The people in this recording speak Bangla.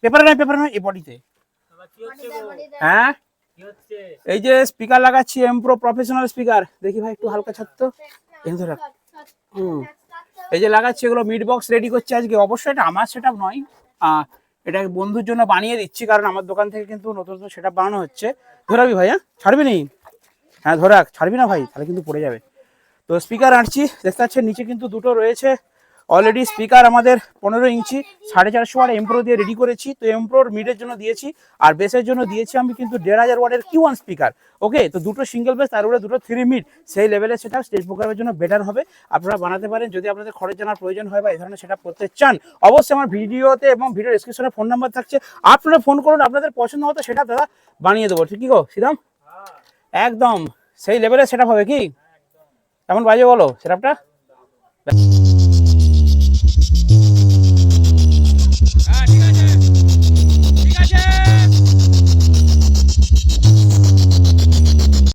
পেপারে নয় এই বডিতে। হ্যাঁ এই যে স্পিকার লাগাচ্ছি এমপ্রো প্রফেশনাল স্পিকার, দেখি ভাই একটু হালকা ছাড় তো। এই যে লাগাচ্ছি এগুলো মিড বক্স রেডি করছি আজকে। অবশ্যই এটা আমার সেটআপ নয়, এটা বন্ধুর জন্য বানিয়ে দিচ্ছি, কারণ আমার দোকান থেকে কিন্তু নতুন নতুন সেটআপ বানানো হচ্ছে। ধরাবি ভাই? হ্যাঁ ছাড়বি নি? হ্যাঁ ধরাক, ছাড়বি না ভাই, তাহলে কিন্তু পড়ে যাবে। তো স্পিকার আনছি, দেখতে পাচ্ছেন নিচে কিন্তু দুটো রয়েছে অলরেডি। স্পিকার আমাদের 15 ইঞ্চি 450 ওয়াট এমপ্রো দিয়ে রেডি করেছি। তো এমপ্রোর মিডের জন্য দিয়েছি, আর বেসের জন্য দিয়েছি আমি কিন্তু 1500 ওয়াটের Q1 স্পিকার। ওকে, তো দুটো সিঙ্গেল বেস, তার উপরে দুটো 3 মিড, সেই লেভেলের সেটা স্টেজ প্রোগ্রামের জন্য বেটার হবে। আপনারা বানাতে পারেন যদি আপনাদের খরচ জানার প্রয়োজন হয় বা এই ধরনের সেটা করতে চান। অবশ্যই আমার ভিডিওতে এবং ভিডিও ডেসক্রিপশনে ফোন নাম্বার থাকছে, আপনারা ফোন করুন, আপনাদের পছন্দ মতো সেটা দাদা বানিয়ে দেবো। ঠিক কি গো শ্রীরাম? একদম সেই লেভেলের সেটআপ হবে কি? কেমন বাজে বলো সেটআপটা?